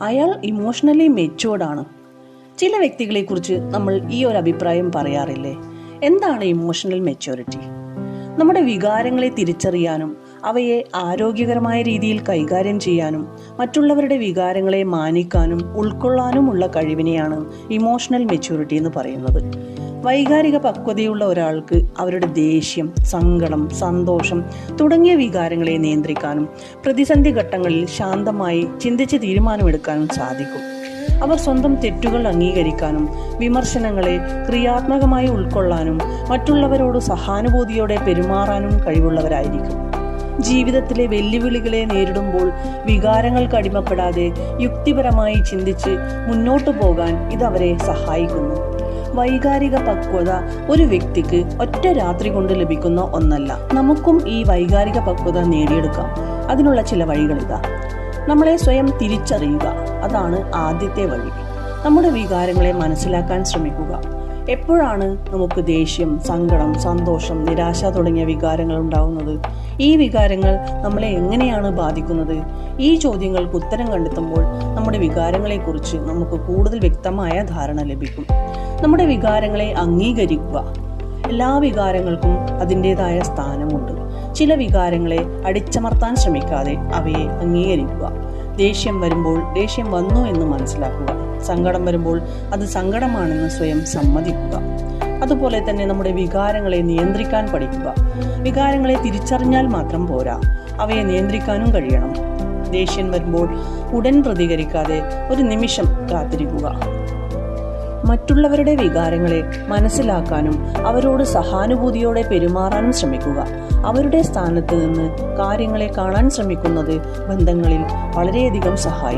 അയാൾ emotionally matured ആണ്. ചില വ്യക്തികളെക്കുറിച്ച് നമ്മൾ ഈ ഒരു അഭിപ്രായം പറയാറില്ലേ? എന്താണ് ഇമോഷണൽ മെച്യൂരിറ്റി? നമ്മുടെ വികാരങ്ങളെ തിരിച്ചറിയാനും അവയെ ആരോഗ്യകരമായ രീതിയിൽ കൈകാര്യം ചെയ്യാനും മറ്റുള്ളവരുടെ വികാരങ്ങളെ മാനിക്കാനും ഉൾക്കൊള്ളാനുമുള്ള കഴിവിനെയാണ് ഇമോഷണൽ മെച്യൂരിറ്റി എന്ന് പറയുന്നത്. വൈകാരിക പക്വതയുള്ള ഒരാൾക്ക് അവരുടെ ദേഷ്യം, സങ്കടം, സന്തോഷം തുടങ്ങിയ വികാരങ്ങളെ നിയന്ത്രിക്കാനും പ്രതിസന്ധി ഘട്ടങ്ങളിൽ ശാന്തമായി ചിന്തിച്ച് തീരുമാനമെടുക്കാനും സാധിക്കും. അവർ സ്വന്തം തെറ്റുകൾ അംഗീകരിക്കാനും വിമർശനങ്ങളെ ക്രിയാത്മകമായി ഉൾക്കൊള്ളാനും മറ്റുള്ളവരോട് സഹാനുഭൂതിയോടെ പെരുമാറാനും കഴിവുള്ളവരായിരിക്കും. ജീവിതത്തിലെ വെല്ലുവിളികളെ നേരിടുമ്പോൾ വികാരങ്ങൾക്ക് അടിമപ്പെടാതെ യുക്തിപരമായി ചിന്തിച്ച് മുന്നോട്ടു പോകാൻ ഇതവരെ സഹായിക്കുന്നു. വൈകാരിക പക്വത ഒരു വ്യക്തിക്ക് ഒറ്റ രാത്രി കൊണ്ട് ലഭിക്കുന്ന ഒന്നല്ല. നമുക്കും ഈ വൈകാരിക പക്വത നേടിയെടുക്കാം. അതിനുള്ള ചില വഴികളിതാ. നമ്മളെ സ്വയം തിരിച്ചറിയുക, അതാണ് ആദ്യത്തെ വഴി. നമ്മുടെ വികാരങ്ങളെ മനസ്സിലാക്കാൻ ശ്രമിക്കുക. എപ്പോഴാണ് നമുക്ക് ദേഷ്യം, സങ്കടം, സന്തോഷം, നിരാശ തുടങ്ങിയ വികാരങ്ങൾ ഉണ്ടാകുന്നത്? ഈ വികാരങ്ങൾ നമ്മളെ എങ്ങനെയാണ് ബാധിക്കുന്നത്? ഈ ചോദ്യങ്ങൾക്ക് ഉത്തരം കണ്ടെത്തുമ്പോൾ നമ്മുടെ വികാരങ്ങളെക്കുറിച്ച് നമുക്ക് കൂടുതൽ വ്യക്തമായ ധാരണ ലഭിക്കും. നമ്മുടെ വികാരങ്ങളെ അംഗീകരിക്കുക. എല്ലാ വികാരങ്ങൾക്കും അതിൻ്റെതായ സ്ഥാനമുണ്ട്. ചില വികാരങ്ങളെ അടിച്ചമർത്താൻ ശ്രമിക്കാതെ അവയെ അംഗീകരിക്കുക. ദേഷ്യം വരുമ്പോൾ ദേഷ്യം വന്നു എന്ന് മനസ്സിലാക്കുക. സങ്കടം വരുമ്പോൾ അത് സങ്കടമാണെന്ന് സ്വയം സമ്മതിക്കുക. അതുപോലെ തന്നെ നമ്മുടെ വികാരങ്ങളെ നിയന്ത്രിക്കാൻ പഠിക്കുക. വികാരങ്ങളെ തിരിച്ചറിഞ്ഞാൽ മാത്രം പോരാ, അവയെ നിയന്ത്രിക്കാനും കഴിയണം. ദേഷ്യം വരുമ്പോൾ ഉടൻ പ്രതികരിക്കാതെ ഒരു നിമിഷം കാത്തിരിക്കുക. മറ്റുള്ളവരുടെ വികാരങ്ങളെ മനസ്സിലാക്കാനും അവരോട് സഹാനുഭൂതിയോടെ പെരുമാറാനും ശ്രമിക്കുക. അവരുടെ സ്ഥാനത്ത് നിന്ന് കാര്യങ്ങളെ കാണാൻ ശ്രമിക്കുന്നത് ബന്ധങ്ങളിൽ വളരെയധികം സഹായിക്കും.